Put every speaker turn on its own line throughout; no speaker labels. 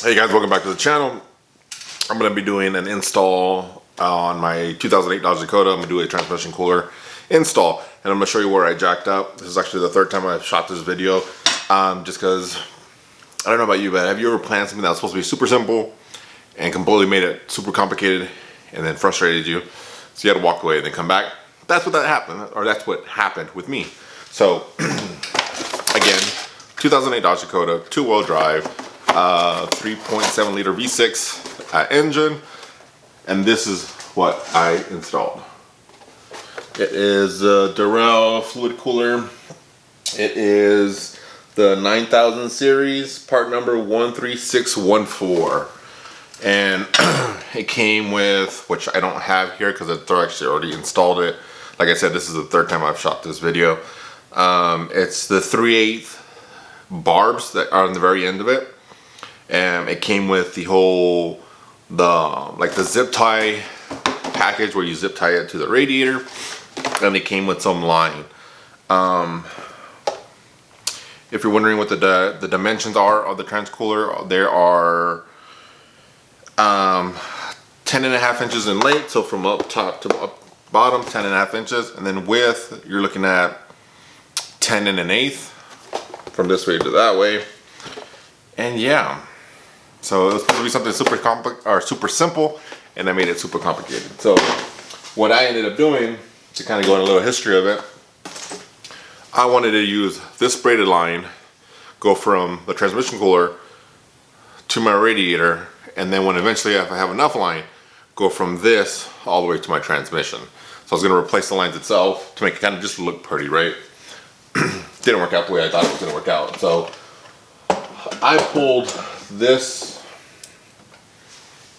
Hey guys, welcome back to the channel. I'm going to be doing an install on my 2008 Dodge Dakota. I'm going to do a transmission cooler install, and I'm going to show you where I jacked up. This is actually the third time I've shot this video, just because, I don't know about you, but have you ever planned something that was supposed to be super simple and completely made it super complicated and then frustrated you, so you had to walk away and then come back? That's what happened, or that's what happened with me. So, again, 2008 Dodge Dakota, two-wheel drive, 3.7 liter V6 engine, and this is what I installed. It is a Durrell fluid cooler. It is the 9000 series, part number 13614, and it came with, which I don't have here because I actually already installed it. Like I said, this is the third time I've shot this video. It's the 3/8 barbs that are on the very end of it. And it came with the whole, like the zip tie package where you zip tie it to the radiator, and it came with some line. If you're wondering what the dimensions are of the transcooler, there are 10.5 inches in length, so from up top to up bottom, 10.5 inches, and then width you're looking at 10 1/8 from this way to that way. And yeah, so it was supposed to be something super complex or super simple, and I made it super complicated. So what I ended up doing, to kind of go into a little history of it, I wanted to use this braided line, go from the transmission cooler to my radiator, and then when eventually, if I have enough line, go from this all the way to my transmission. So I was going to replace the lines itself to make it kind of just look pretty, right? Didn't work out the way I thought it was going to work out. So I pulled this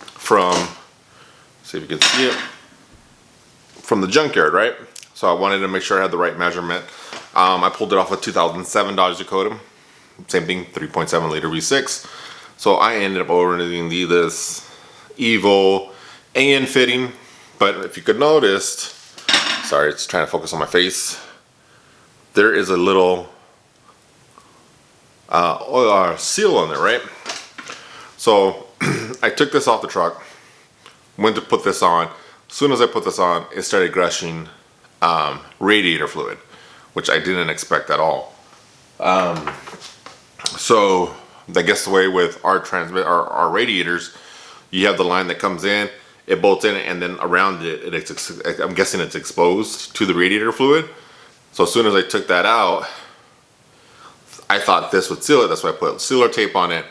from, see if you can see it, from the junkyard, right? So I wanted to make sure I had the right measurement. I pulled it off a 2007 Dodge Dakota, same thing, 3.7 liter V6. So I ended up ordering this Evo AN fitting, but if you could notice, sorry, it's trying to focus on my face, there is a little seal on there, right? So I took this off the truck, went to put this on. As soon as I put this on, it started gushing radiator fluid, which I didn't expect at all. So I guess the way with our radiators, you have the line that comes in, it bolts in, and then around it, I'm guessing it's exposed to the radiator fluid. So as soon as I took that out, I thought this would seal it. That's why I put sealer tape on it.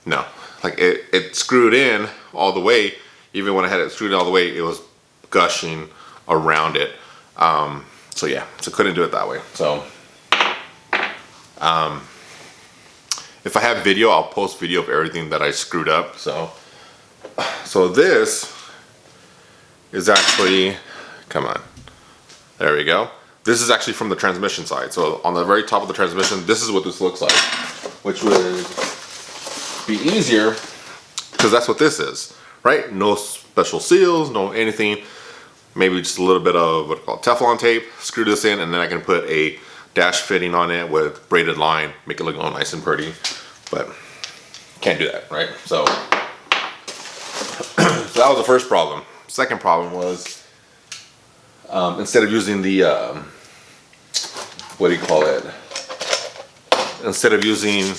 No, like it screwed in all the way. Even when I had it screwed in all the way, it was gushing around it. So yeah, so couldn't do it that way. So if I have video, I'll post video of everything that I screwed up. So this is actually, come on, there we go. This is actually from the transmission side. So on the very top of the transmission, this is what this looks like, which would be easier because that's what this is, right? No special seals, no anything. Maybe just a little bit of what I call Teflon tape. Screw this in, and then I can put a dash fitting on it with braided line, make it look all nice and pretty. But can't do that, right? So that was the first problem. Second problem was, instead of using the what do you call it? Instead of using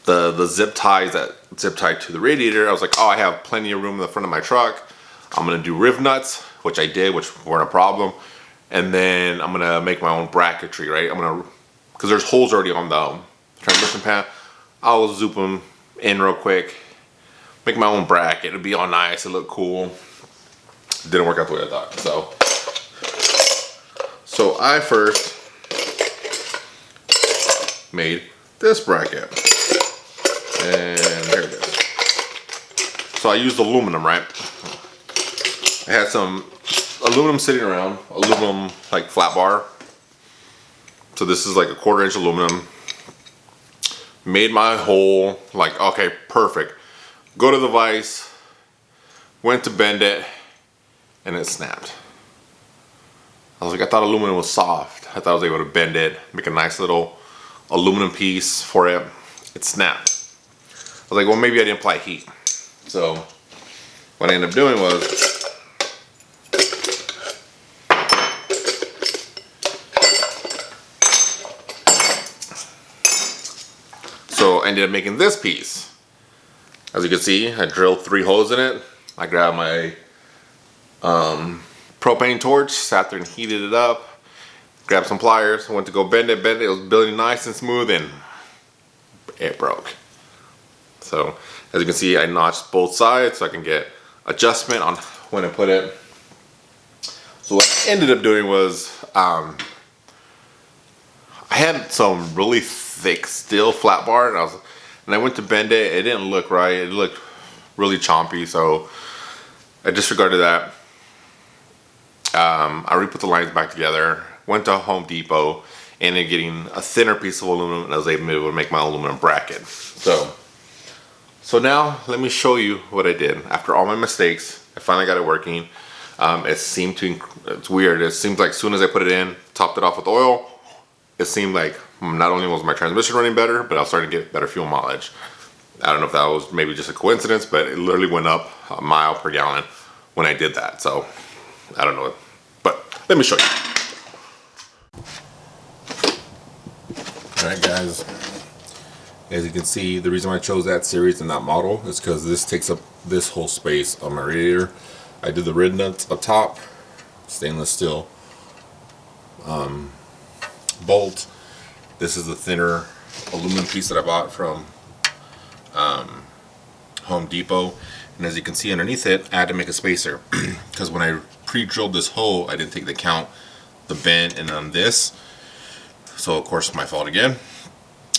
the zip ties that zip tied to the radiator, I was like, oh, I have plenty of room in the front of my truck. I'm gonna do riv nuts, which I did, which weren't a problem. And then I'm gonna make my own bracketry, right? Because there's holes already on the transmission pan. I'll zoop them in real quick, make my own bracket. It'll be all nice, it'll look cool. Didn't work out the way I thought. So I first made this bracket, and here it is. So I used aluminum, right? I had some aluminum sitting around, aluminum like flat bar. So this is like a 1/4 inch aluminum. Made my hole, like, okay, perfect. Go to the vise, went to bend it, and it snapped. I was like, I thought aluminum was soft. I thought I was able to bend it, make a nice little aluminum piece for it. It snapped. was like, well, maybe I didn't apply heat. So what I ended up doing was I ended up making this piece. As you can see, I drilled 3 holes in it. I grabbed my propane torch, sat there and heated it up, grabbed some pliers, went to go bend it, it was building nice and smooth, and it broke. So as you can see, I notched both sides so I can get adjustment on when I put it. So what I ended up doing was I had some really thick steel flat bar, and I went to bend it. It didn't look right. It looked really chompy, so I disregarded that. I re-put the lines back together, went to Home Depot, ended up getting a thinner piece of aluminum, and I was able to make my aluminum bracket. So now let me show you what I did. After all my mistakes, I finally got it working. It's weird. It seems like as soon as I put it in, topped it off with oil, it seemed like not only was my transmission running better, but I was starting to get better fuel mileage. I don't know if that was maybe just a coincidence, but it literally went up a mile per gallon when I did that. So I don't know, but let me show you. All right, guys. As you can see, the reason why I chose that series and that model is because this takes up this whole space on my radiator. I did the red nuts up top, stainless steel bolt. This is the thinner aluminum piece that I bought from Home Depot, and as you can see underneath it, I had to make a spacer because when I pre-drilled this hole, I didn't take into account the bend and on this. So of course, my fault again.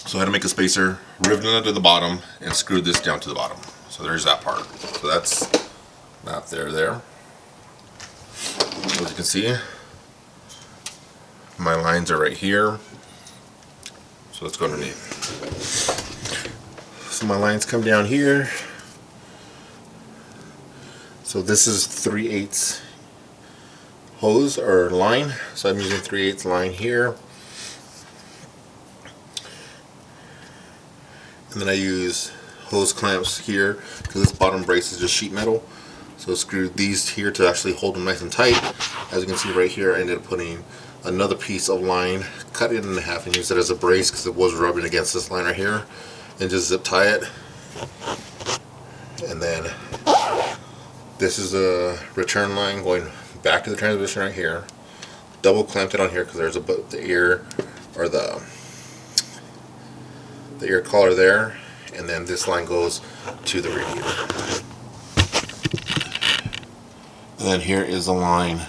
So I had to make a spacer, riveted it to the bottom, and screwed this down to the bottom. So there's that part. So that's not there. As you can see, my lines are right here. So let's go underneath. So my lines come down here. So this is 3/8 hose or line. So I'm using 3/8 line here. And then I use hose clamps here because this bottom brace is just sheet metal. So I screwed these here to actually hold them nice and tight. As you can see right here, I ended up putting another piece of line, cut it in half and use it as a brace because it was rubbing against this line right here, and just zip tie it. And then this is a return line going back to the transmission right here. Double clamped it on here because there's the ear or the ear collar there, and then this line goes to the radiator. And then here is a line,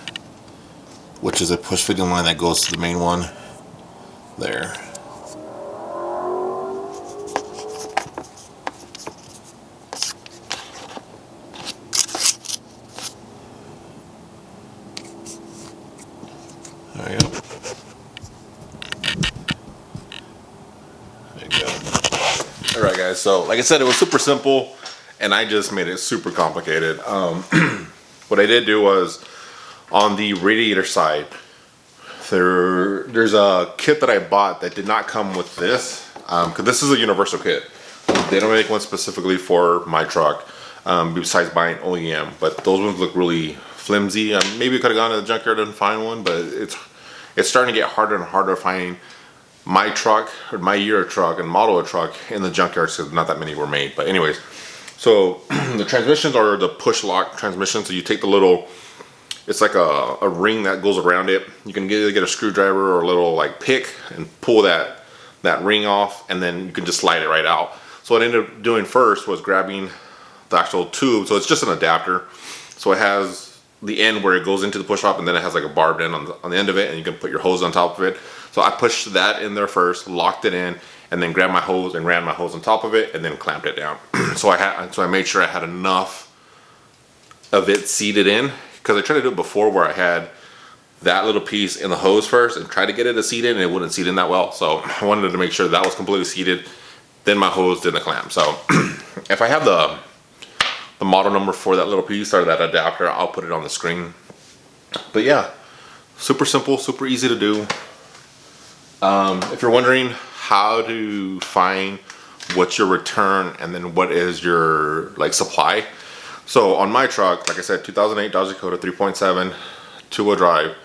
which is a push fitting line that goes to the main one there. There you go. There you go. Alright guys, so like I said, it was super simple and I just made it super complicated. What I did do was, on the radiator side, there's a kit that I bought that did not come with this, because this is a universal kit. They don't make one specifically for my truck, besides buying OEM, but those ones look really flimsy. Maybe I could have gone to the junkyard and find one, but it's starting to get harder and harder to find my truck, or my year of truck and model of truck in the junkyards because not that many were made. But anyways, so the transmissions are the push lock transmission. So you take the little, it's like a ring that goes around it. You can either get a screwdriver or a little like pick and pull that ring off, and then you can just slide it right out. So what I ended up doing first was grabbing the actual tube. So it's just an adapter. So it has the end where it goes into the push lock, and then it has like a barbed end on the end of it, and you can put your hose on top of it. So I pushed that in there first, locked it in, and then grabbed my hose and ran my hose on top of it, and then clamped it down. So I made sure I had enough of it seated in, because I tried to do it before where I had that little piece in the hose first and tried to get it to seat in, and it wouldn't seat in that well. So I wanted to make sure that was completely seated. Then my hose did the clamp. So if I have the model number for that little piece or that adapter, I'll put it on the screen. But yeah, super simple, super easy to do. If you're wondering how to find what's your return, and then what is your like supply. So on my truck, like I said, 2008 Dodge Dakota 3.7 two-wheel drive,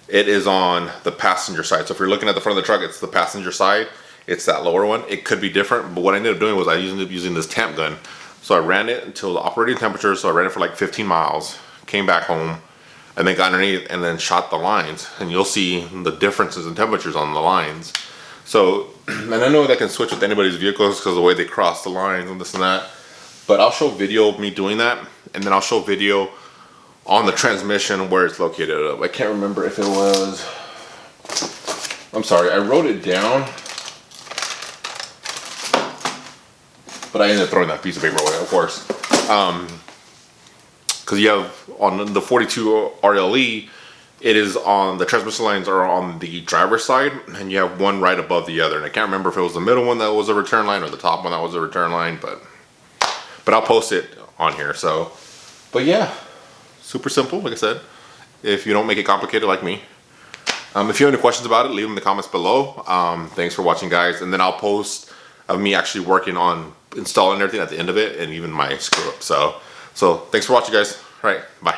it is on the passenger side. So if you're looking at the front of the truck, it's the passenger side. It's that lower one. It could be different, but what I ended up doing was I ended up using this tamp gun. So I ran it until the operating temperature. So I ran it for like 15 miles, came back home, and then got underneath and then shot the lines. And you'll see the differences in temperatures on the lines. So, and I know that can switch with anybody's vehicles because of the way they cross the lines and this and that. But I'll show video of me doing that, and then I'll show video on the transmission where it's located. I can't remember if it was, I'm sorry, I wrote it down, but I ended up throwing that piece of paper away, of course. Because you have on the 42 RLE, it is on, the transmission lines are on the driver's side, and you have one right above the other. And I can't remember if it was the middle one that was a return line or the top one that was a return line, but I'll post it on here. So, but yeah, super simple, like I said, if you don't make it complicated like me. If you have any questions about it, leave them in the comments below. Thanks for watching, guys. And then I'll post of me actually working on installing everything at the end of it, and even my screw up. So thanks for watching, guys. All right, bye.